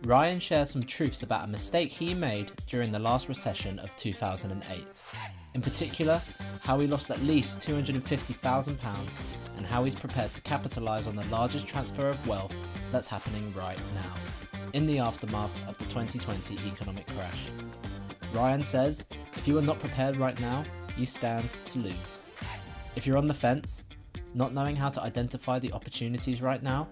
Ryan shares some truths about a mistake he made during the last recession of 2008. In particular, how he lost at least £250,000 and how he's prepared to capitalise on the largest transfer of wealth that's happening right now, in the aftermath of the 2020 economic crash. Ryan says, if you are not prepared right now, you stand to lose. If you're on the fence, not knowing how to identify the opportunities right now,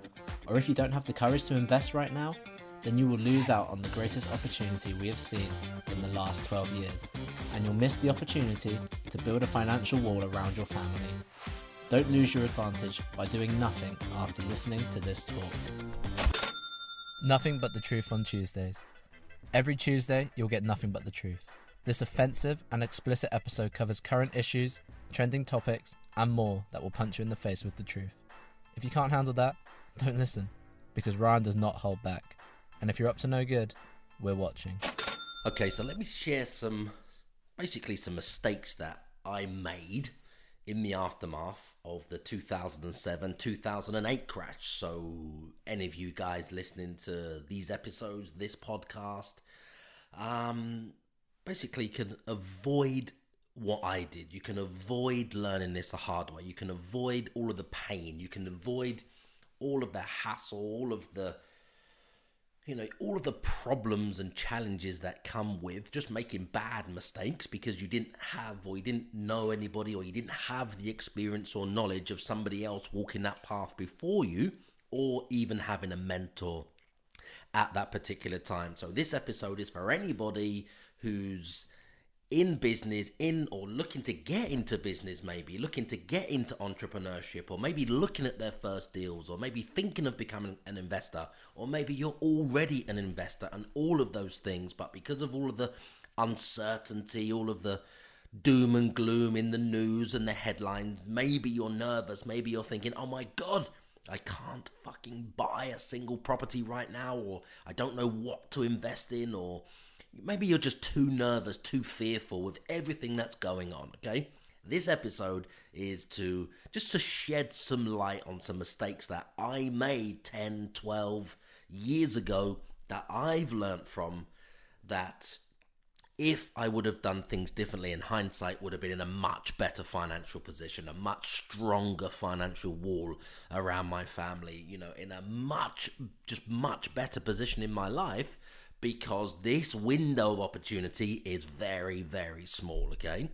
or if you don't have the courage to invest right now, then you will lose out on the greatest opportunity we have seen in the last 12 years, and you'll miss the opportunity to build a financial wall around your family. Don't lose your advantage by doing nothing after listening to this talk. Nothing but the truth on Tuesdays. Every Tuesday, you'll get nothing but the truth. This offensive and explicit episode covers current issues, trending topics, and more that will punch you in the face with the truth. If you can't handle that, don't listen, because Ryan does not hold back. And if you're up to no good, we're watching. Okay, so let me share some mistakes that I made in the aftermath of the 2007-2008 crash. So any of you guys listening to these episodes, this podcast, basically can avoid what I did. You can avoid learning this the hard way. You can avoid all of the pain. You can avoid all of the hassle, all of the problems and challenges that come with just making bad mistakes because you didn't have, or you didn't know anybody, or you didn't have the experience or knowledge of somebody else walking that path before you, or even having a mentor at that particular time. So this episode is for anybody who's in business, or looking to get into business, maybe looking to get into entrepreneurship, or maybe looking at their first deals, or maybe thinking of becoming an investor, or maybe you're already an investor, and all of those things, but because of all of the uncertainty, all of the doom and gloom in the news and the headlines, maybe you're nervous, maybe you're thinking, oh my God, I can't fucking buy a single property right now, or I don't know what to invest in, or maybe you're just too nervous, too fearful with everything that's going on, okay? This episode is to shed some light on some mistakes that I made 10, 12 years ago that I've learned from, that if I would have done things differently, in hindsight, would have been in a much better financial position, a much stronger financial wall around my family, in a much better position in my life, because this window of opportunity is very, very small, okay?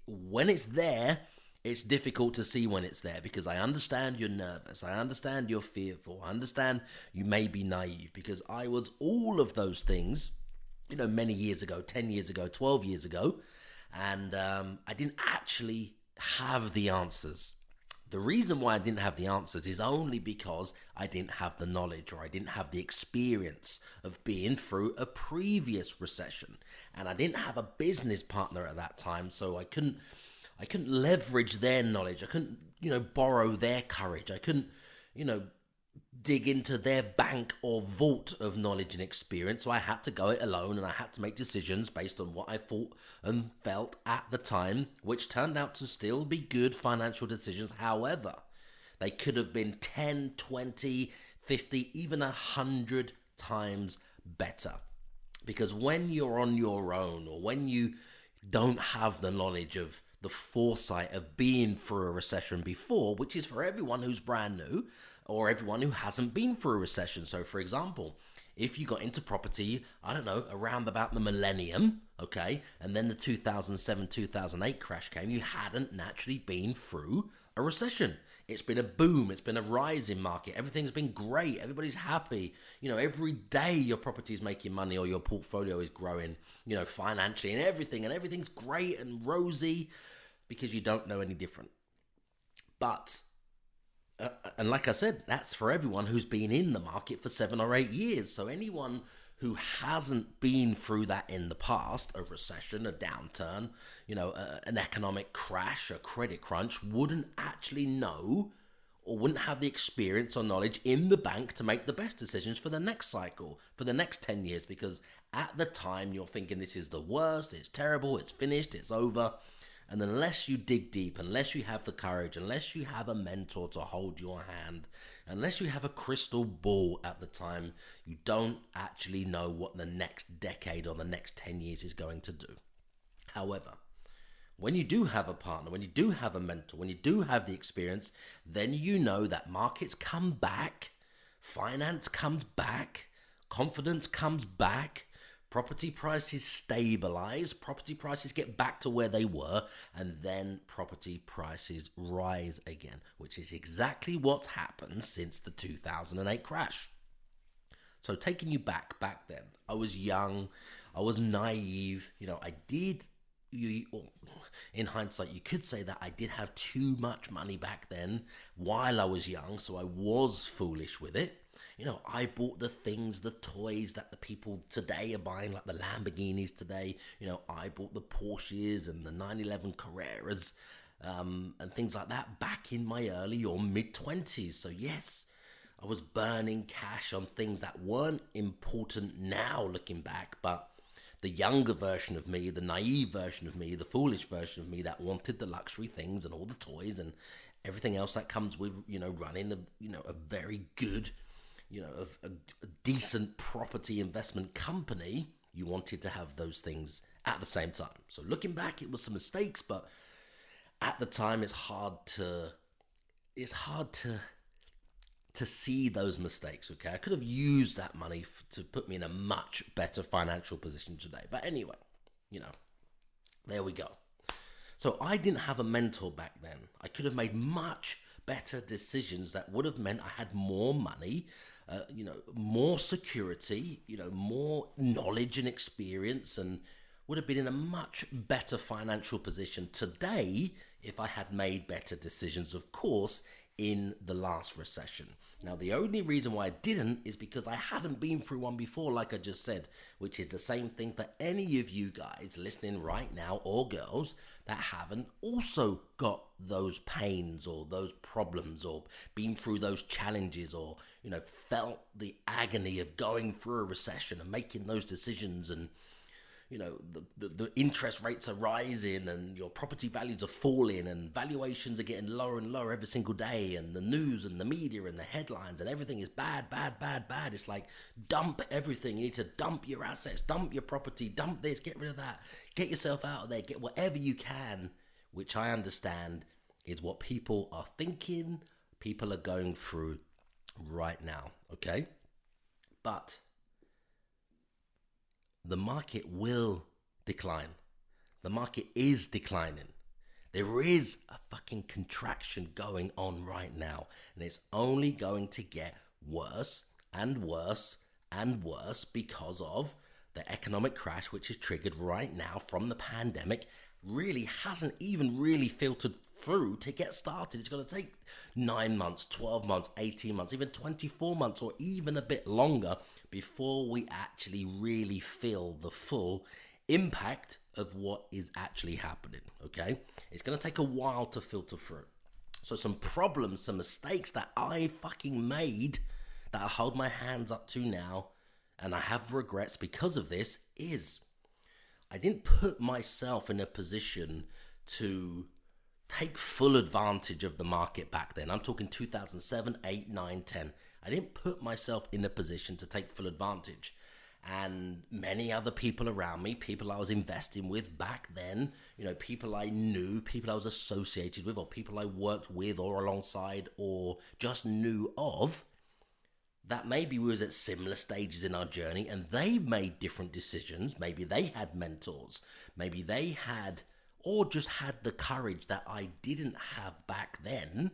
When it's there, it's difficult to see when it's there, because I understand you're nervous, I understand you're fearful, I understand you may be naive, because I was all of those things, many years ago, 10 years ago, 12 years ago, and I didn't actually have the answers. The reason why I didn't have the answers is only because I didn't have the knowledge, or I didn't have the experience of being through a previous recession. And I didn't have a business partner at that time, so I couldn't leverage their knowledge. I couldn't, borrow their courage. I couldn't, dig into their bank or vault of knowledge and experience. So I had to go it alone, and I had to make decisions based on what I thought and felt at the time, which turned out to still be good financial decisions. However, they could have been 10, 20, 50, even 100 times better. Because when you're on your own, or when you don't have the knowledge of the foresight of being through a recession before, which is for everyone who's brand new, or everyone who hasn't been through a recession. So for example, if you got into property, I don't know, around about the millennium, okay, and then the 2007-2008 crash came, you hadn't naturally been through a recession. It's been a boom, it's been a rising market, everything's been great, everybody's happy. Every day your property is making money, or your portfolio is growing, financially, and everything's great and rosy, because you don't know any different. But and like I said, that's for everyone who's been in the market for 7 or 8 years. So anyone who hasn't been through that in the past, a recession, a downturn, an economic crash, a credit crunch, wouldn't actually know, or wouldn't have the experience or knowledge in the bank to make the best decisions for the next cycle, for the next 10 years. Because at the time you're thinking this is the worst, it's terrible, it's finished, it's over. And unless you dig deep, unless you have the courage, unless you have a mentor to hold your hand, Unless you have a crystal ball at the time, you don't actually know what the next decade or the next 10 years is going to do. However, when you do have a partner, when you do have a mentor, when you do have the experience, then you know that markets come back, finance comes back, confidence comes back, property prices stabilize, property prices get back to where they were, and then property prices rise again, which is exactly what's happened since the 2008 crash. So taking you back then, I was young, I was naive, in hindsight, you could say that I did have too much money back then while I was young, so I was foolish with it. I bought the things, the toys that the people today are buying, like the Lamborghinis today. I bought the Porsches and the 911 Carreras and things like that back in my early or mid-20s. So yes, I was burning cash on things that weren't important now looking back, but the younger version of me, the naive version of me, the foolish version of me that wanted the luxury things and all the toys and everything else that comes with, running a very good, a decent property investment company, you wanted to have those things at the same time. So looking back, it was some mistakes, but at the time, it's hard to see those mistakes. Okay, I could have used that money to put me in a much better financial position today. But anyway, there we go. So I didn't have a mentor back then. I could have made much better decisions that would have meant I had more money, more security, more knowledge and experience, and would have been in a much better financial position today if I had made better decisions, of course, in the last recession. Now, the only reason why I didn't is because I hadn't been through one before, like I just said, which is the same thing for any of you guys listening right now, or girls, that haven't also got those pains or those problems or been through those challenges or, felt the agony of going through a recession and making those decisions, and the interest rates are rising and your property values are falling and valuations are getting lower and lower every single day, and the news and the media and the headlines and everything is bad. It's like, dump everything. You need to dump your assets, dump your property, dump this, get rid of that, get yourself out of there, get whatever you can, which I understand is what people are thinking, people are going through right now, okay? But the market will decline. The market is declining. There is a fucking contraction going on right now, and it's only going to get worse and worse and worse because of the economic crash, which is triggered right now from the pandemic, really hasn't even really filtered through to get started. It's going to take 9 months, 12 months, 18 months, even 24 months, or even a bit longer before we actually really feel the full impact of what is actually happening, okay? It's going to take a while to filter through. So some problems, some mistakes that I fucking made that I hold my hands up to now, and I have regrets because of this, is I didn't put myself in a position to take full advantage of the market back then. I'm talking 2007, 8, 9, 10. I didn't put myself in a position to take full advantage. And many other people around me, people I was investing with back then, people I knew, people I was associated with, or people I worked with or alongside or just knew of, that maybe we was at similar stages in our journey and they made different decisions. Maybe they had mentors. Maybe they had, or just had the courage that I didn't have back then,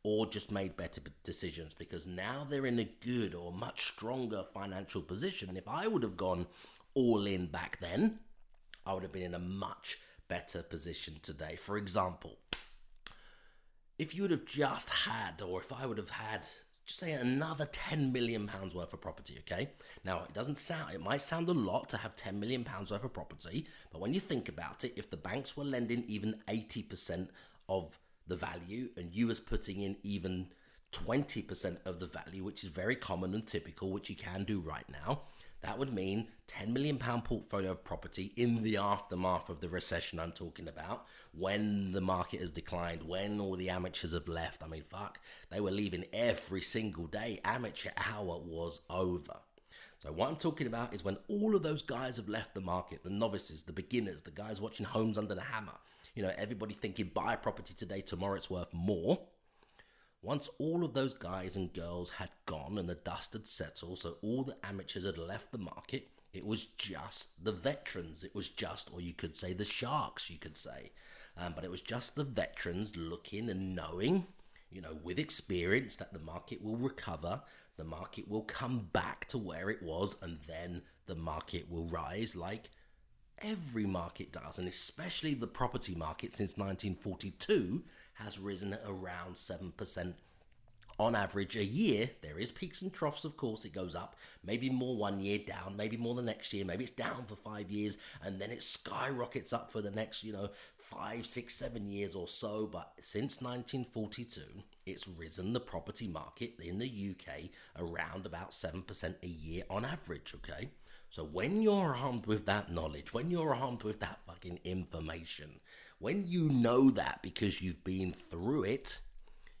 or just made better decisions because now they're in a good or much stronger financial position. If I would have gone all in back then, I would have been in a much better position today. For example, if you would have just had, or if I would have had, just say another £10 million worth of property, okay? Now, it might sound a lot to have £10 million worth of property, but when you think about it, if the banks were lending even 80% of the value and you was putting in even 20% of the value, which is very common and typical, which you can do right now, That would mean £10 million portfolio of property in the aftermath of the recession I'm talking about, when the market has declined, when all the amateurs have left. I mean, fuck, they were leaving every single day. Amateur hour was over. So what I'm talking about is when all of those guys have left the market, the novices, the beginners, the guys watching Homes Under the Hammer, everybody thinking buy a property today, tomorrow it's worth more. Once all of those guys and girls had gone and the dust had settled, so all the amateurs had left the market, it was just the veterans. It was just, or you could say the sharks, you could say. But it was just the veterans looking and knowing, with experience, that the market will recover, the market will come back to where it was, and then the market will rise like every market does. And especially the property market since 1942 has risen at around 7% on average a year. There is peaks and troughs, of course. It goes up, maybe more one year, down, maybe more the next year, maybe it's down for 5 years, and then it skyrockets up for the next 5, 6, 7 years or so. But since 1942, it's risen, the property market in the UK, around about 7% a year on average. Okay, so when you're armed with that knowledge, when you're armed with that fucking information, when you know that because you've been through it,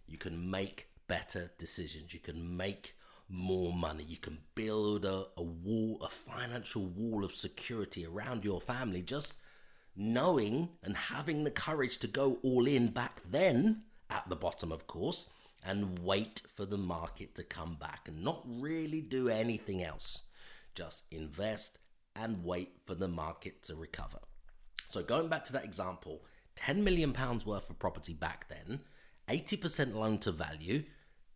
you can make better decisions. You can make more money. You can build a wall, a financial wall of security around your family, just knowing and having the courage to go all in back then, at the bottom, of course, and wait for the market to come back and not really do anything else. Just invest and wait for the market to recover. So going back to that example, £10 million worth of property back then, 80% loan to value,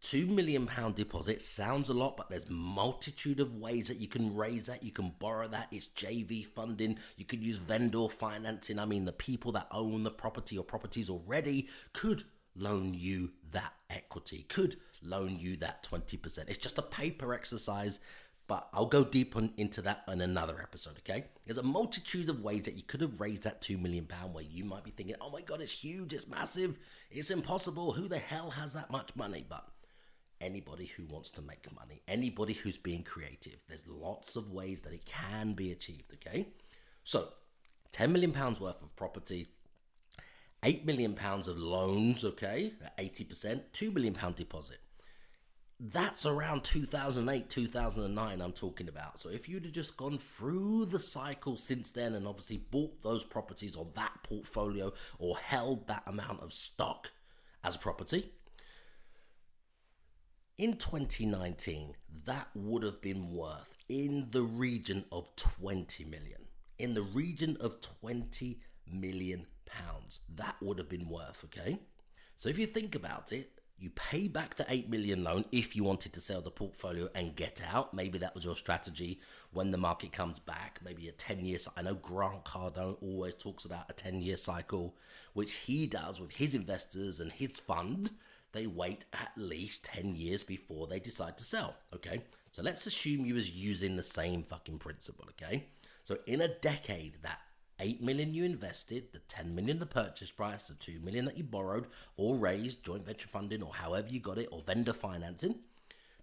£2 million deposit. Sounds a lot, but there's multitude of ways that you can raise that. You can borrow that. It's JV funding. You could use vendor financing. I mean, the people that own the property or properties already could loan you that equity, could loan you that 20%. It's just a paper exercise, but I'll go deep into that in another episode, okay? There's a multitude of ways that you could have raised that £2 million where you might be thinking, oh my God, it's huge, it's massive, it's impossible. Who the hell has that much money? But anybody who wants to make money, anybody who's being creative, there's lots of ways that it can be achieved, okay? So, £10 million worth of property, £8 million of loans, okay, at 80%, £2 million deposit. That's around 2008, 2009 I'm talking about. So if you'd have just gone through the cycle since then and obviously bought those properties or that portfolio or held that amount of stock as property, in 2019, that would have been worth in the region of 20 million. In the region of 20 million pounds, that would have been worth, okay? So if you think about it, you pay back the 8 million loan if you wanted to sell the portfolio and get out. Maybe that was your strategy when the market comes back, maybe a 10-year. I know Grant Cardone always talks about a 10-year cycle, which he does with his investors and his fund. They wait at least 10 years before they decide to sell, okay? So let's assume you was using the same fucking principle, okay? So in a decade, that 8 million you invested, the 10 million the purchase price, the 2 million that you borrowed or raised, joint venture funding or however you got it, or vendor financing,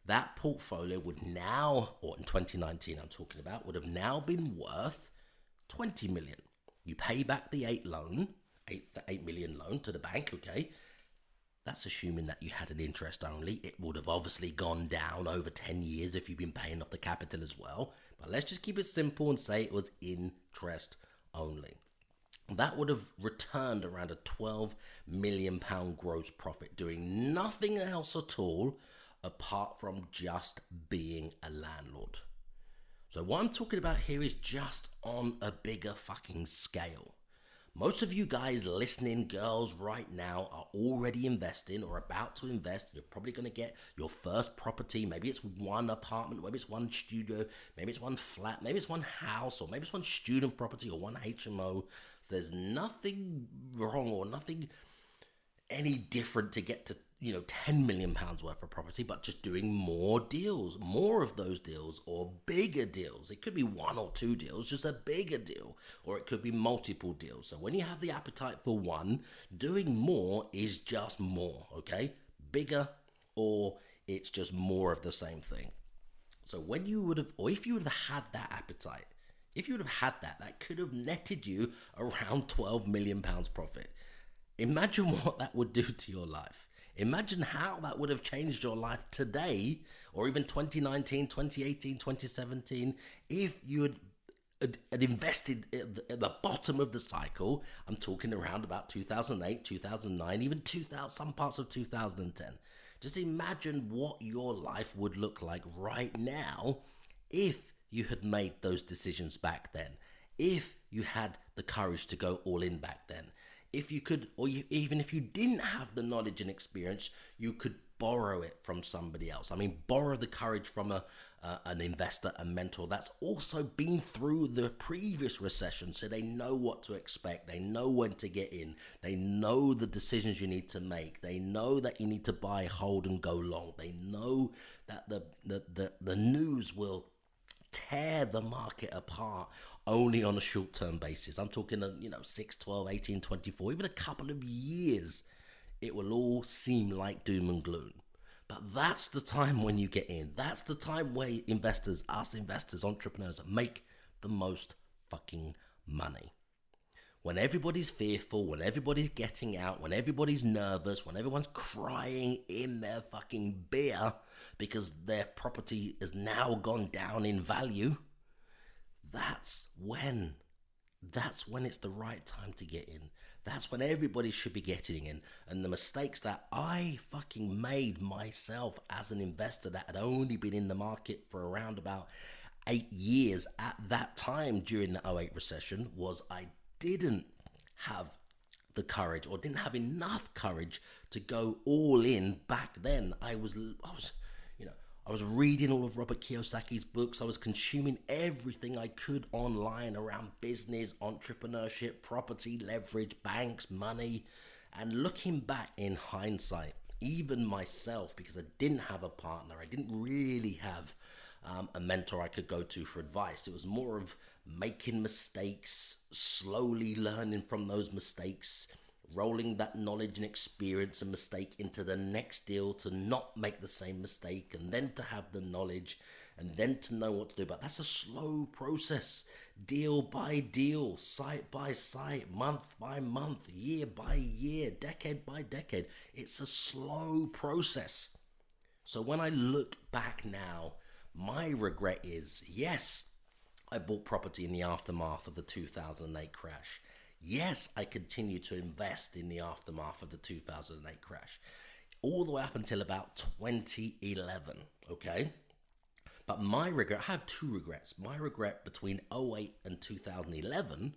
that portfolio would now, or in 2019 I'm talking about, would have now been worth 20 million. You pay back the 8 million loan to the bank, okay? That's assuming that you had an interest only. It would have obviously gone down over 10 years if you've been paying off the capital as well. But let's just keep it simple and say it was interest only. That would have returned around a £12 million gross profit, doing nothing else at all apart from just being a landlord. So what I'm talking about here is just on a bigger fucking scale. Most of you guys listening, girls, right now are already investing or about to invest. You're probably going to get your first property. Maybe it's one apartment, maybe it's one studio, maybe it's one flat, maybe it's one house, or maybe it's one student property or one HMO. So there's nothing wrong or nothing any different to get to, £10 million worth of property, but just doing more deals, more of those deals or bigger deals. It could be 1 or 2 deals, just a bigger deal, or it could be multiple deals. So when you have the appetite for one, doing more is just more, okay? Bigger, or it's just more of the same thing. So when you would have, or if you would have had that appetite, if you would have had that, that could have netted you around £12 million profit. Imagine what that would do to your life. Imagine how that would have changed your life today, or even 2019, 2018, 2017, if you had invested at the bottom of the cycle. I'm talking around about 2008, 2009, even 2000, some parts of 2010. Just imagine what your life would look like right now if you had made those decisions back then, if you had the courage to go all in back then. If you could, or even if you didn't have the knowledge and experience, you could borrow it from somebody else. I mean, borrow the courage from an investor, a mentor that's also been through the previous recession, so they know what to expect. They know when to get in. They know the decisions you need to make. They know that you need to buy, hold, and go long. They know that the news will tear the market apart only on a short-term basis. I'm talking 6, 12, 18, 24, even a couple of years. It will all seem like doom and gloom. But that's the time when you get in. That's the time where investors, entrepreneurs, make the most fucking money. When everybody's fearful, when everybody's getting out, when everybody's nervous, when everyone's crying in their fucking beer because their property has now gone down in value, that's when it's the right time to get in. That's when everybody should be getting in. And the mistakes that I fucking made myself as an investor that had only been in the market for around about 8 years at that time during the '08 recession was I didn't have the courage, or didn't have enough courage to go all in back then. I was reading all of Robert Kiyosaki's books. I was consuming everything I could online around business, entrepreneurship, property, leverage, banks, money. And looking back in hindsight, even myself, because I didn't have a partner, I didn't really have a mentor I could go to for advice. It was more of making mistakes, slowly learning from those mistakes, rolling that knowledge and experience and mistake into the next deal to not make the same mistake, and then to have the knowledge and then to know what to do. But that's a slow process, deal by deal, site by site, month by month, year by year, decade by decade. It's a slow process. So when I look back now, my regret is, yes, I bought property in the aftermath of the 2008 crash. Yes, I continue to invest in the aftermath of the 2008 crash, all the way up until about 2011, okay? But my regret, I have two regrets. My regret between '08 and 2011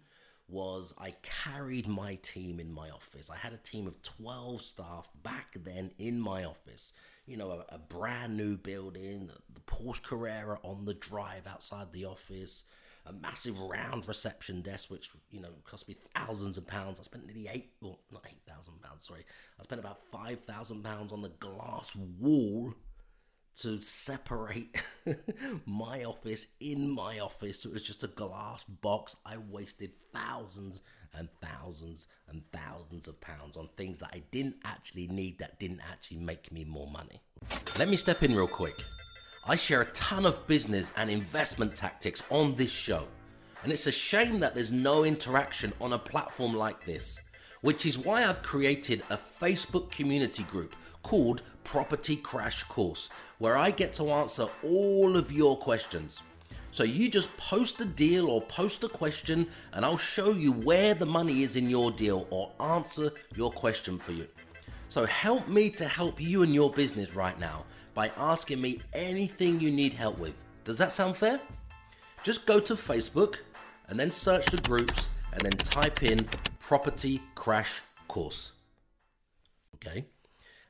was I carried my team in my office. I had a team of 12 staff back then in my office. A brand new building, the Porsche Carrera on the drive outside the office, a massive round reception desk, which, cost me thousands of pounds. I spent nearly not £8,000, sorry. I spent about £5,000 on the glass wall to separate my office in my office. So it was just a glass box. I wasted thousands and thousands and thousands of pounds on things that I didn't actually need, that didn't actually make me more money. Let me step in real quick. I share a ton of business and investment tactics on this show, and it's a shame that there's no interaction on a platform like this, which is why I've created a Facebook community group called Property Crash Course, where I get to answer all of your questions. So you just post a deal or post a question, and I'll show you where the money is in your deal or answer your question for you. So help me to help you and your business right now by asking me anything you need help with. Does that sound fair? Just go to Facebook and then search the groups and then type in Property Crash Course. Okay?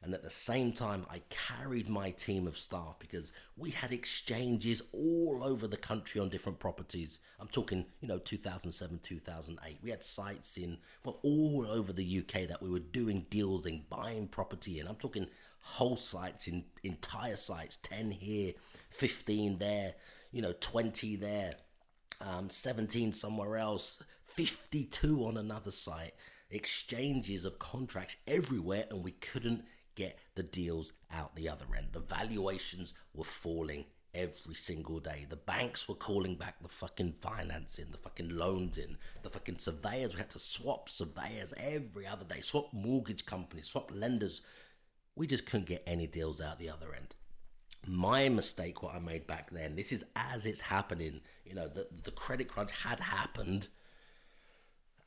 And at the same time, I carried my team of staff because we had exchanges all over the country on different properties. I'm talking, 2007, 2008. We had sites all over the UK that we were doing deals in, buying property in. I'm talking whole sites, in entire sites, 10 here, 15 there, 20 there, 17 somewhere else, 52 on another site. Exchanges of contracts everywhere, and we couldn't get the deals out the other end. The valuations were falling every single day. The banks were calling back the fucking financing, the fucking loans in, the fucking surveyors. We had to swap surveyors every other day, swap mortgage companies, swap lenders. We just couldn't get any deals out the other end. My mistake, what I made back then, this is as it's happening, the credit crunch had happened,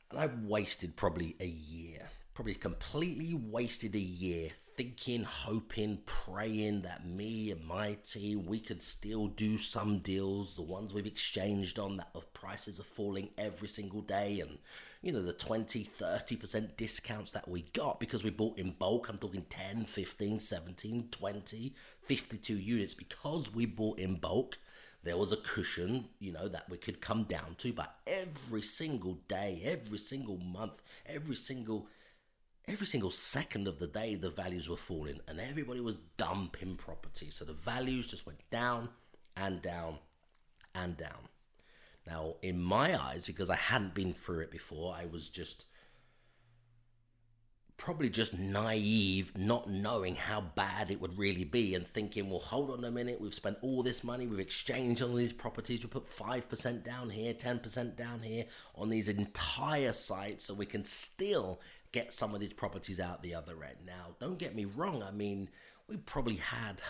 and I wasted probably a year, probably completely wasted a year thinking, hoping, praying that me and my team, we could still do some deals, the ones we've exchanged on, that the prices are falling every single day, and the 20-30% discounts that we got because we bought in bulk. I'm talking 10, 15, 17, 20, 52 units. Because we bought in bulk, there was a cushion, that we could come down to. But every single day, every single month, every single second of the day, the values were falling and everybody was dumping property. So the values just went down and down and down. Now, in my eyes, because I hadn't been through it before, I was probably just naive, not knowing how bad it would really be, and thinking, well, hold on a minute, we've spent all this money, we've exchanged on these properties, we put 5% down here, 10% down here on these entire sites, so we can still get some of these properties out the other end. Now, don't get me wrong, I mean, we probably had,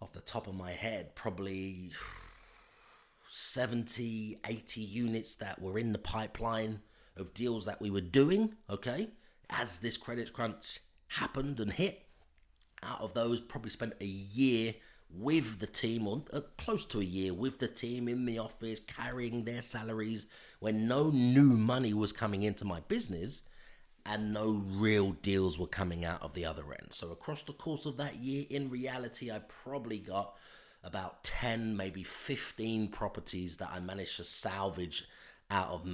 off the top of my head, probably 70, 80 units that were in the pipeline of deals that we were doing, okay? As this credit crunch happened and hit. Out of those, probably spent a year with the team, or close to a year with the team in the office, carrying their salaries when no new money was coming into my business and no real deals were coming out of the other end. So across the course of that year, in reality, I probably got about 10, maybe 15 properties that I managed to salvage out of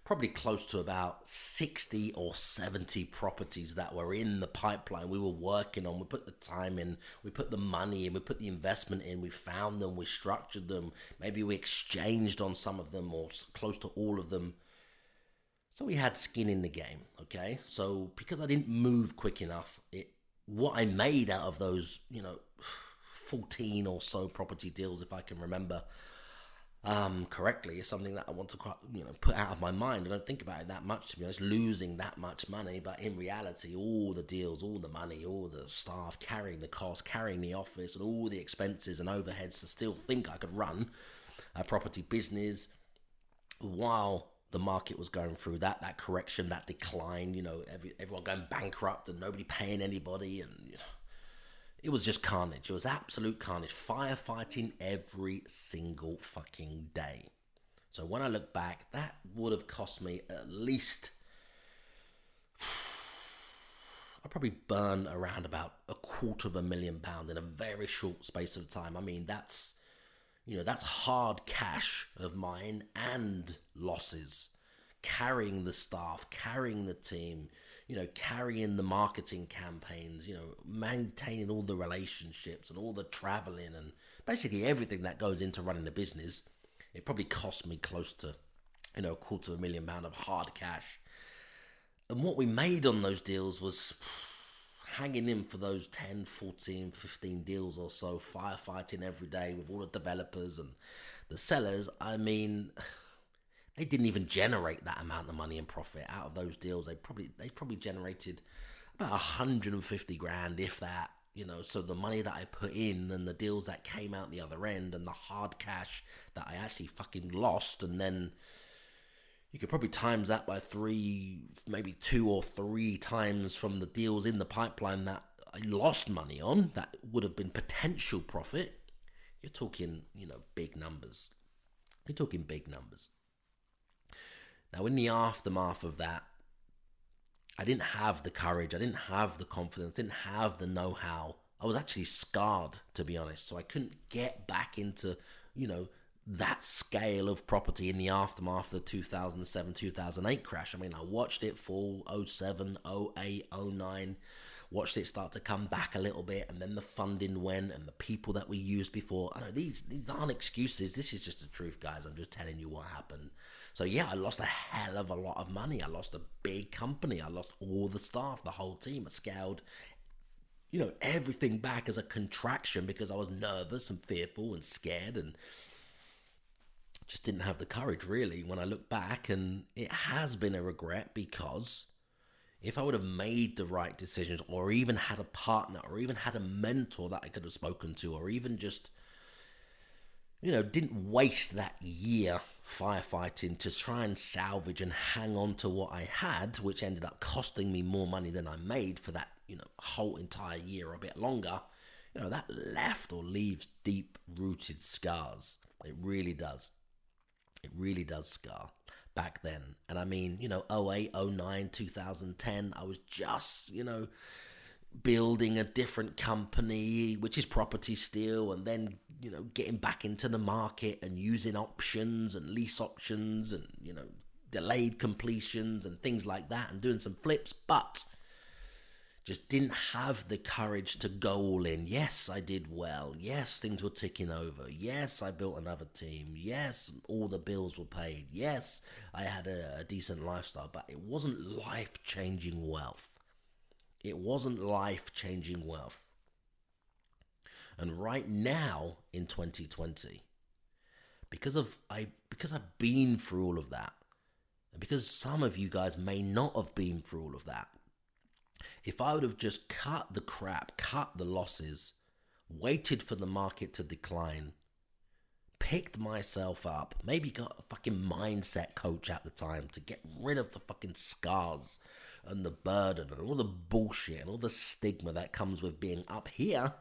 probably close to about 60 or 70 properties that were in the pipeline we were working on. We put the time in, we put the money in, we put the investment in, we found them, we structured them, maybe we exchanged on some of them or close to all of them. So we had skin in the game, okay? So because I didn't move quick enough, what I made out of those, 14 or so property deals, if I can remember correctly, is something that I want to, put out of my mind. I don't think about it that much, to be honest, losing that much money. But in reality, all the deals, all the money, all the staff, carrying the cost, carrying the office, and all the expenses and overheads to still think I could run a property business while the market was going through that correction, that decline, everyone going bankrupt and nobody paying anybody, and it was just carnage. It was absolute carnage, firefighting every single fucking day. So when I look back, that would have cost me at least, I probably burned around about £250,000 in a very short space of time. I mean, that's hard cash of mine and losses, carrying the staff, carrying the team, carrying the marketing campaigns, maintaining all the relationships and all the traveling and basically everything that goes into running a business. It probably cost me close to, £250,000 of hard cash. And what we made on those deals was hanging in for those 10, 14, 15 deals or so, firefighting every day with all the developers and the sellers. I mean, they didn't even generate that amount of money in profit out of those deals. They probably generated about 150 grand, if that. So the money that I put in and the deals that came out the other end and the hard cash that I actually fucking lost, and then you could probably times that by 3, maybe 2 or 3 times from the deals in the pipeline that I lost money on, that would have been potential profit. You're talking, big numbers. You're talking big numbers. Now, in the aftermath of that, I didn't have the courage, I didn't have the confidence, didn't have the know-how. I was actually scarred, to be honest. So I couldn't get back into, that scale of property in the aftermath of the 2007, 2008 crash. I mean, I watched it fall 07, 08, 09, watched it start to come back a little bit, and then the funding went, and the people that we used before. I know these aren't excuses. This is just the truth, guys. I'm just telling you what happened. So yeah, I lost a hell of a lot of money. I lost a big company. I lost all the staff, the whole team. I scaled everything back as a contraction because I was nervous and fearful and scared and just didn't have the courage really when I look back. And it has been a regret, because if I would have made the right decisions, or even had a partner, or even had a mentor that I could have spoken to, or even just, didn't waste that year firefighting to try and salvage and hang on to what I had, which ended up costing me more money than I made for that, whole entire year or a bit longer, that left or leaves deep rooted scars. It really does. It really does scar back then. And I mean, 08, 09, 2010, I was just, building a different company, which is property still, and then, getting back into the market and using options and lease options and, delayed completions and things like that, and doing some flips, but just didn't have the courage to go all in. Yes, I did well. Yes, things were ticking over. Yes, I built another team. Yes, all the bills were paid. Yes, I had a decent lifestyle, but it wasn't life-changing wealth. It wasn't life-changing wealth. And right now in 2020, because I've been through all of that, and because some of you guys may not have been through all of that, if I would have just cut the crap, cut the losses, waited for the market to decline, picked myself up, maybe got a fucking mindset coach at the time to get rid of the fucking scars and the burden and all the bullshit and all the stigma that comes with being up here,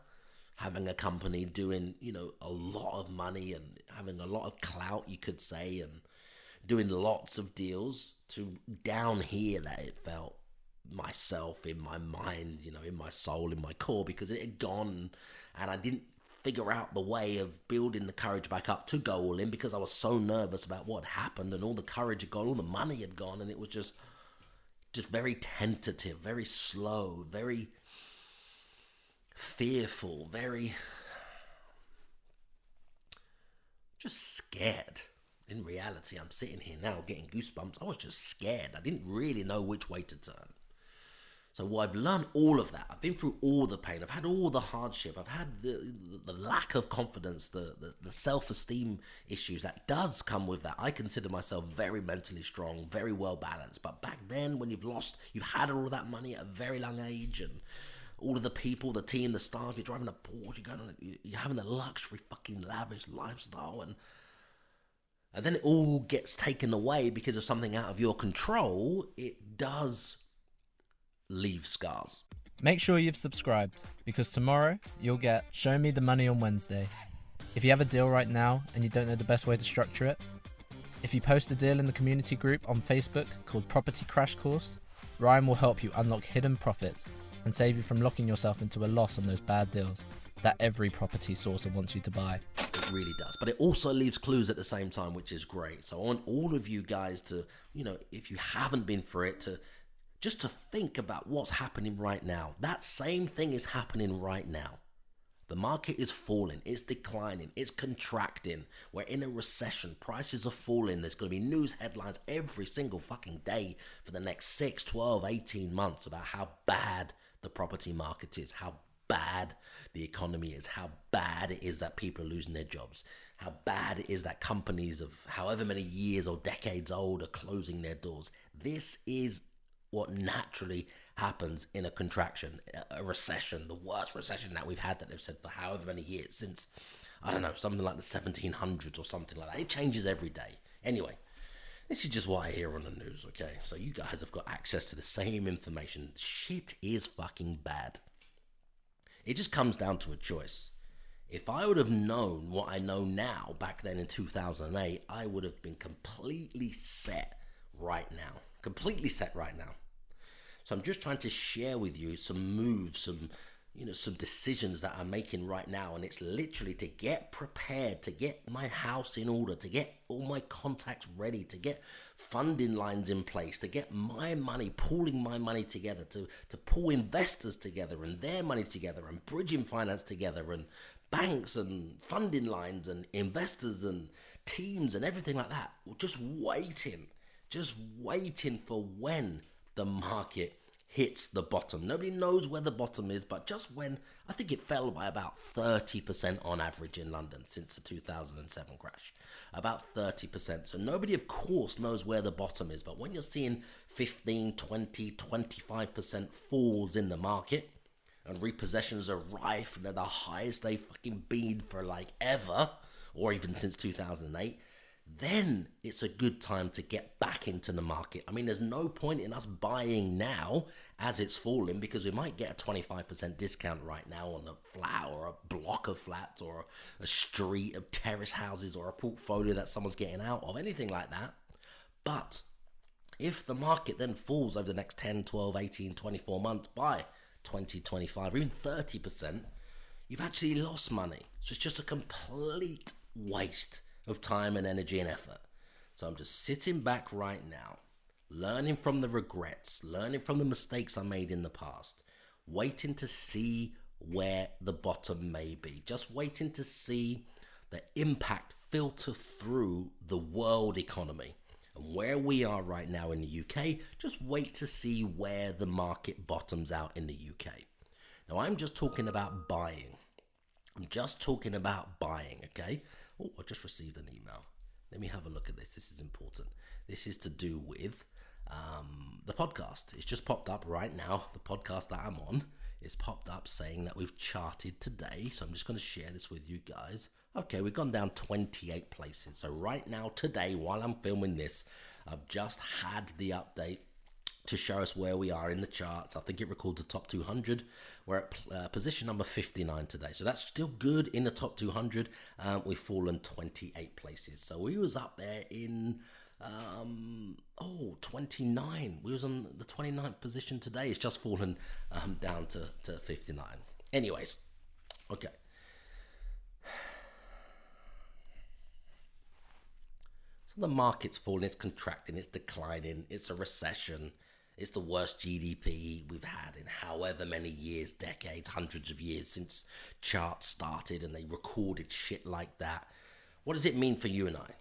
having a company, doing, a lot of money and having a lot of clout, you could say, and doing lots of deals, to down here that it felt myself, in my mind, in my soul, in my core, because it had gone and I didn't figure out the way of building the courage back up to go all in, because I was so nervous about what happened, and all the courage had gone, all the money had gone, and it was just very tentative, very slow, very fearful, very just scared. In reality, I'm sitting here now getting goosebumps. I was just scared. I didn't really know which way to turn. So I've learned all of that. I've been through all the pain. I've had all the hardship. I've had the lack of confidence, the self-esteem issues that does come with that. I consider myself very mentally strong, very well balanced. But back then, when you've had all of that money at a very young age, and all of the people, the team, the staff, you're driving a Porsche, you're having a luxury fucking lavish lifestyle, and then it all gets taken away because of something out of your control. It does leave scars. Make sure you've subscribed, because tomorrow you'll get Show Me the Money on Wednesday. If you have a deal right now and you don't know the best way to structure it, if you post a deal in the community group on Facebook called Property Crash Course, Ryan will help you unlock hidden profits and save you from locking yourself into a loss on those bad deals that every property sourcer wants you to buy. It really does. But it also leaves clues at the same time, which is great. So I want all of you guys to, if you haven't been through it, just to think about what's happening right now. That same thing is happening right now. The market is falling, it's declining, it's contracting. We're in a recession, prices are falling. There's going to be news headlines every single fucking day for the next 6, 12, 18 months about how bad the property market is, how bad the economy is, how bad it is that people are losing their jobs, how bad it is that companies of however many years or decades old are closing their doors. This is what naturally happens in a contraction, a recession, the worst recession that we've had, that they've said for however many years, since, I don't know, something like the 1700s or something like that. It changes every day. Anyway, this is just what I hear on the news, okay? So you guys have got access to the same information. Shit is fucking bad. It just comes down to a choice. If I would have known what I know now back then in 2008, I would have been completely set right now. Completely set right now. So I'm just trying to share with you some moves, some decisions that I'm making right now. And it's literally to get prepared, to get my house in order, to get all my contacts ready, to get funding lines in place, to get my money, pooling my money together, to pull investors together and their money together, and bridging finance together, and banks and funding lines and investors and teams and everything like that. Just waiting for when the market hits the bottom. Nobody knows where the bottom is, but just when, I think it fell by about 30% on average in London since the 2007 crash. About 30%. So nobody, of course, knows where the bottom is. But when you're seeing 15, 20, 25% falls in the market, and repossessions are rife, they're the highest they've fucking been for like ever, or even since 2008, then it's a good time to get back into the market. I mean, there's no point in us buying now as it's falling, because we might get a 25% discount right now on a flat or a block of flats or a street of terrace houses or a portfolio that someone's getting out of, anything like that. But if the market then falls over the next 10, 12, 18, 24 months by 20, 25, or even 30%, you've actually lost money. So it's just a complete waste of time and energy and effort. So I'm just sitting back right now, learning from the regrets, learning from the mistakes I made in the past, waiting to see where the bottom may be, just waiting to see the impact filter through the world economy. And where we are right now in the UK, just wait to see where the market bottoms out in the UK. Now, I'm just talking about buying. I'm just talking about buying, okay? Oh, I just received an email. Let me have a look at this. This is important. This is to do with the podcast. It's just popped up right now. The podcast that I'm on is popped up saying that we've charted today. So I'm just going to share this with you guys. Okay, we've gone down 28 places. So right now, today, while I'm filming this, I've just had the update to show us where we are in the charts. I think it records the top 200. We're at position number 59 today. So that's still good in the top 200. We've fallen 28 places. So we was up there in 29. We was on the 29th position today. It's just fallen down to 59. Anyways, okay. So the market's falling, it's contracting, it's declining, it's a recession. It's the worst GDP we've had in however many years, decades, hundreds of years since charts started and they recorded shit like that. What does it mean for you and I?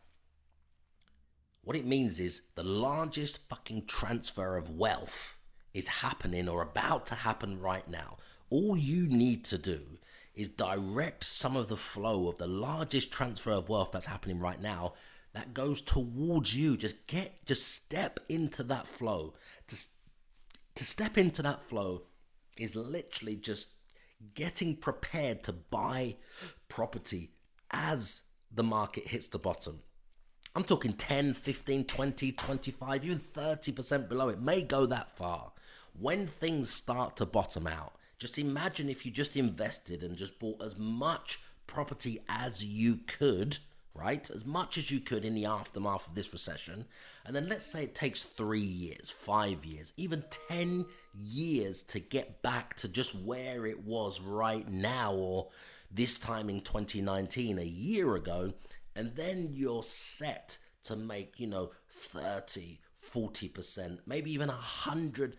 What it means is the largest fucking transfer of wealth is happening or about to happen right now. All you need to do is direct some of the flow of the largest transfer of wealth that's happening right now that goes towards you. Just step into that flow. To step into that flow is literally just getting prepared to buy property as the market hits the bottom. I'm talking 10, 15, 20, 25, even 30% below. It may go that far. When things start to bottom out, just imagine if you just invested and just bought as much property as you could, right? As much as you could in the aftermath of this recession. And then let's say it takes 3 years, 5 years, even 10 years to get back to just where it was right now or this time in 2019, a year ago. And then you're set to make, 30, 40%, maybe even 100%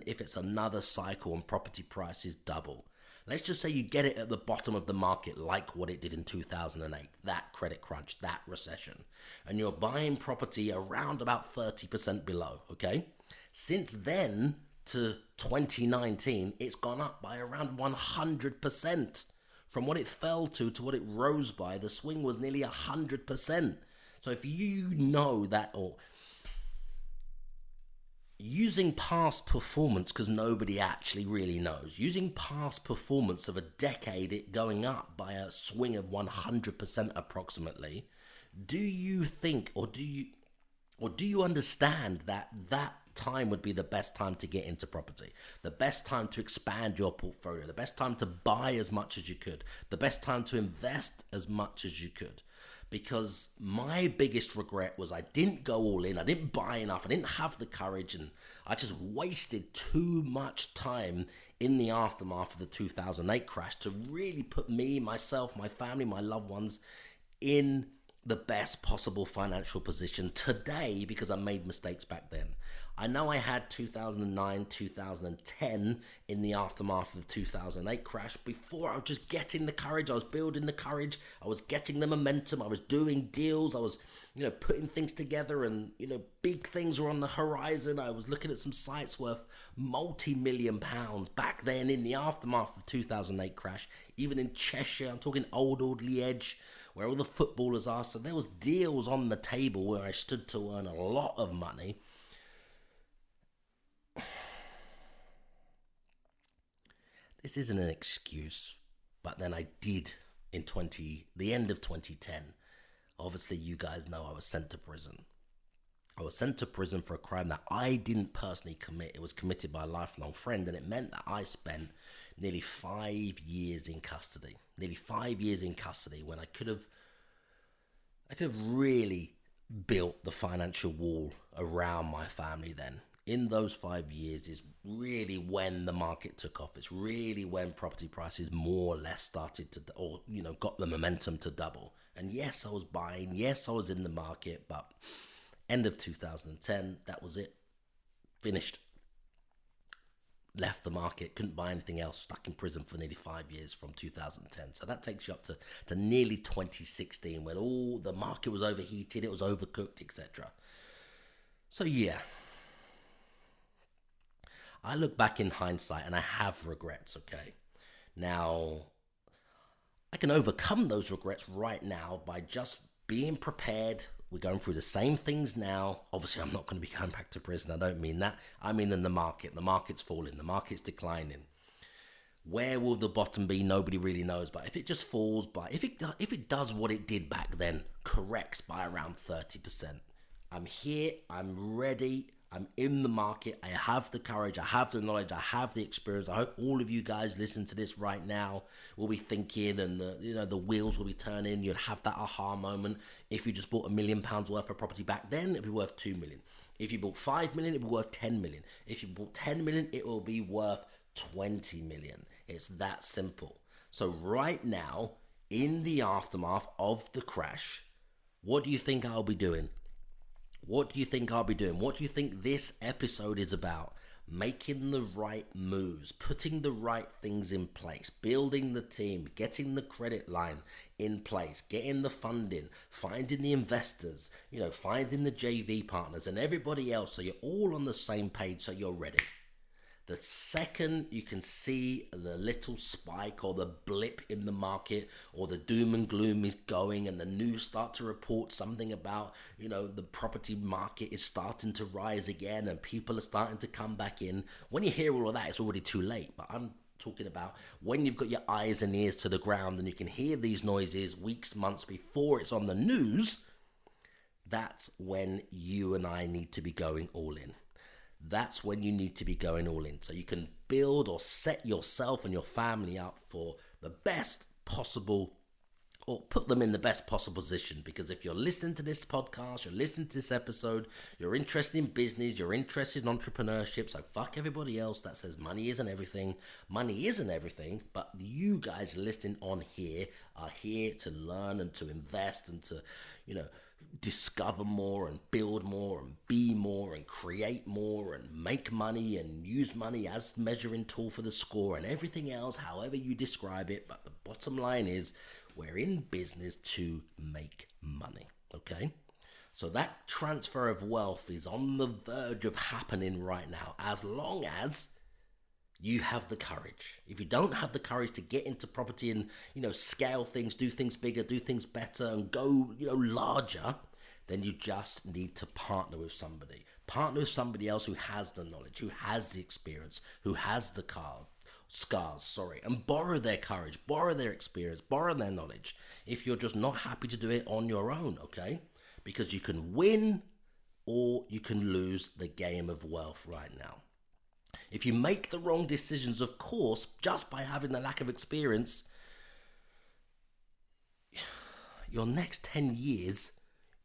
if it's another cycle and property prices double. Let's just say you get it at the bottom of the market like what it did in 2008, that credit crunch, that recession. And you're buying property around about 30% below, okay? Since then to 2019, it's gone up by around 100%. From what it fell to what it rose by, the swing was nearly 100%. So if you know that, or using past performance, because nobody actually really knows, using past performance of a decade, it going up by a swing of 100% approximately, do you think, or do you understand that time would be the best time to get into property, the best time to expand your portfolio, the best time to buy as much as you could, the best time to invest as much as you could? Because my biggest regret was I didn't go all in, I didn't buy enough, I didn't have the courage, and I just wasted too much time in the aftermath of the 2008 crash to really put me, myself, my family, my loved ones in the best possible financial position today, because I made mistakes back then. I know I had 2009, 2010 in the aftermath of the 2008 crash. Before, I was just getting the courage. I was building the courage. I was getting the momentum. I was doing deals. I was, putting things together, and, big things were on the horizon. I was looking at some sites worth multi-million pounds back then in the aftermath of the 2008 crash. Even in Cheshire, I'm talking Old Audley Edge, where all the footballers are. So there was deals on the table where I stood to earn a lot of money. This isn't an excuse, but then I did in the end of 2010. Obviously, you guys know I was sent to prison. I was sent to prison for a crime that I didn't personally commit. It was committed by a lifelong friend, and it meant that I spent nearly 5 years in custody. Nearly 5 years in custody when I could have really built the financial wall around my family then. In those 5 years is really when the market took off. It's really when property prices more or less started to, got the momentum to double. And yes, I was buying. Yes, I was in the market. But end of 2010, that was it. Finished. Left the market. Couldn't buy anything else. Stuck in prison for nearly 5 years from 2010. So that takes you up to nearly 2016 when all the market was overheated. It was overcooked, etc. So yeah. I look back in hindsight and I have regrets, okay? Now, I can overcome those regrets right now by just being prepared. We're going through the same things now. Obviously, I'm not going to be going back to prison. I don't mean that. I mean in the market. The market's falling. The market's declining. Where will the bottom be? Nobody really knows. But if it just falls by, if it does what it did back then, corrects by around 30%. I'm here. I'm ready. I'm in the market. I have the courage. I have the knowledge. I have the experience. I hope all of you guys listen to this right now will be thinking, and the wheels will be turning. You'll have that aha moment. If you just bought £1 million worth of property back then, it'd be worth 2 million. If you bought 5 million, it'd be worth 10 million. If you bought 10 million, it will be worth 20 million. It's that simple. So right now, in the aftermath of the crash, what do you think I'll be doing? What do you think I'll be doing? What do you think this episode is about? Making the right moves, putting the right things in place, building the team, getting the credit line in place, getting the funding, finding the investors, finding the JV partners and everybody else so you're all on the same page so you're ready. The second you can see the little spike or the blip in the market or the doom and gloom is going and the news start to report something about, the property market is starting to rise again and people are starting to come back in. When you hear all of that, it's already too late. But I'm talking about when you've got your eyes and ears to the ground and you can hear these noises weeks, months before it's on the news. That's when you and I need to be going all in. That's when you need to be going all in. So you can build or set yourself and your family up for the best possible, or put them in the best possible position. Because if you're listening to this podcast, you're listening to this episode, you're interested in business, you're interested in entrepreneurship, so fuck everybody else that says money isn't everything. Money isn't everything, but you guys listening on here are here to learn and to invest and to, discover more and build more and be more and create more and make money and use money as measuring tool for the score and everything else, however you describe it. But the bottom line is we're in business to make money, okay? So that transfer of wealth is on the verge of happening right now, as long as you have the courage. If you don't have the courage to get into property and, scale things, do things bigger, do things better and go, larger, then you just need to partner with somebody. Partner with somebody else who has the knowledge, who has the experience, who has the scars, and borrow their courage, borrow their experience, borrow their knowledge. If you're just not happy to do it on your own, okay? Because you can win or you can lose the game of wealth right now. If you make the wrong decisions, of course, just by having the lack of experience, your next 10 years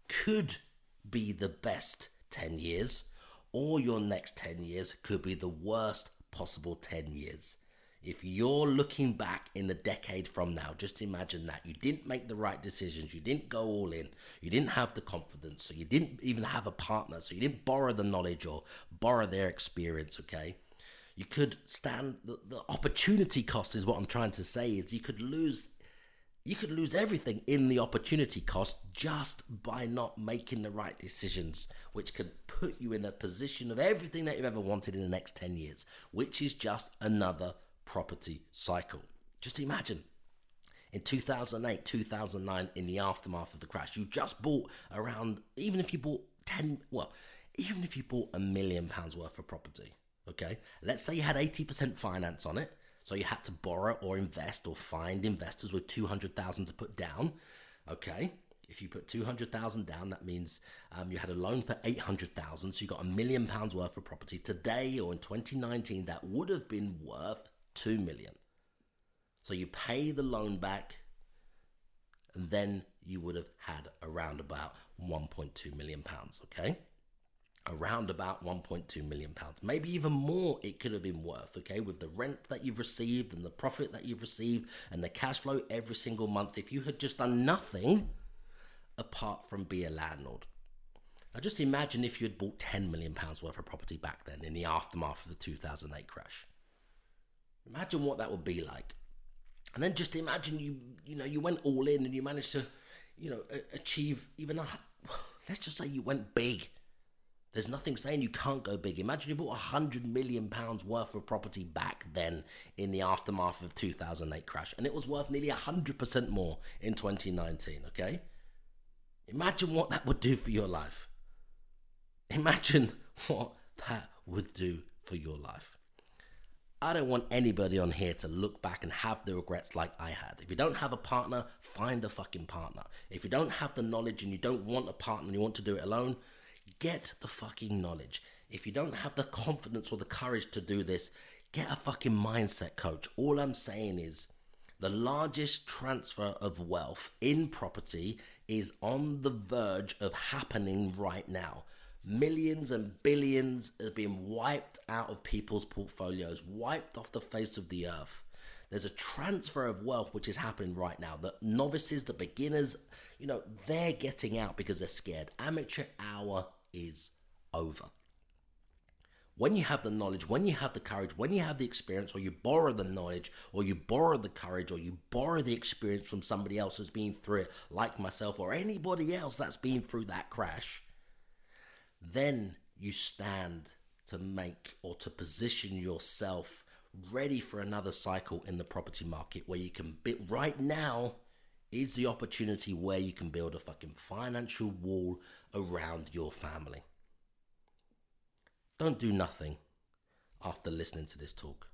could be the best 10 years, or your next 10 years could be the worst possible 10 years. If you're looking back in a decade from now, just imagine that. You didn't make the right decisions. You didn't go all in. You didn't have the confidence. So you didn't even have a partner. So you didn't borrow the knowledge or borrow their experience, okay? You could stand the opportunity cost is what I'm trying to say is you could lose everything in the opportunity cost just by not making the right decisions, which could put you in a position of everything that you've ever wanted in the next 10 years, which is just another property cycle. Just imagine in 2008, 2009, in the aftermath of the crash, you just bought around, even if you bought £1 million worth of property, okay? Let's say you had 80% finance on it. So you had to borrow or invest or find investors with 200,000 to put down, okay? If you put 200,000 down, that means you had a loan for 800,000, so you got £1 million worth of property. Today or in 2019, that would have been worth 2 million. So you pay the loan back, and then you would have had around about 1.2 million pounds, okay? Around about 1.2 million pounds, maybe even more it could have been worth, okay? With the rent that you've received and the profit that you've received and the cash flow every single month, if you had just done nothing apart from be a landlord. Now just imagine if you had bought 10 million pounds worth of property back then in the aftermath of the 2008 crash. Imagine what that would be like. And then just imagine you went all in and you managed to, achieve even let's just say you went big. There's nothing saying you can't go big. Imagine you bought £100 million worth of property back then in the aftermath of 2008 crash, and it was worth nearly 100% more in 2019, okay? Imagine what that would do for your life. Imagine what that would do for your life. I don't want anybody on here to look back and have the regrets like I had. If you don't have a partner, find a fucking partner. If you don't have the knowledge and you don't want a partner and you want to do it alone, get the fucking knowledge. If you don't have the confidence or the courage to do this, get a fucking mindset coach. All I'm saying is the largest transfer of wealth in property is on the verge of happening right now. Millions and billions are being wiped out of people's portfolios, wiped off the face of the earth. There's a transfer of wealth which is happening right now. The novices, the beginners, they're getting out because they're scared. Amateur hour is over. When you have the knowledge, when you have the courage, when you have the experience, or you borrow the knowledge, or you borrow the courage, or you borrow the experience from somebody else who's been through it, like myself, or anybody else that's been through that crash, then you stand to make or to position yourself ready for another cycle in the property market where you can build. Right now is the opportunity where you can build a fucking financial wall around your family. Don't do nothing after listening to this talk.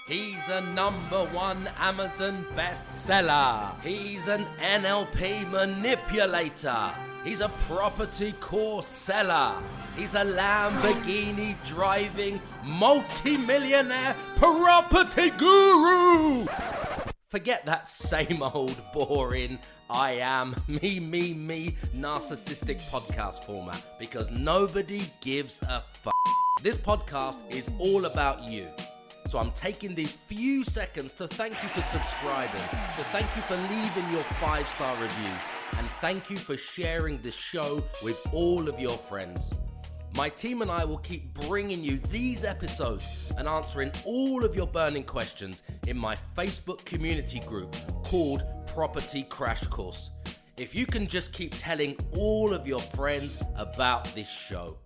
He's a #1 Amazon bestseller. He's an NLP manipulator. He's a property course seller. He's a Lamborghini driving multi-millionaire property guru. Forget that same old boring I am me narcissistic podcast format, because nobody gives a fuck. This podcast is all about you. So I'm taking these few seconds to thank you for subscribing, to thank you for leaving your 5-star reviews, and thank you for sharing this show with all of your friends. My team and I will keep bringing you these episodes and answering all of your burning questions in my Facebook community group called Property Crash Course. If you can just keep telling all of your friends about this show.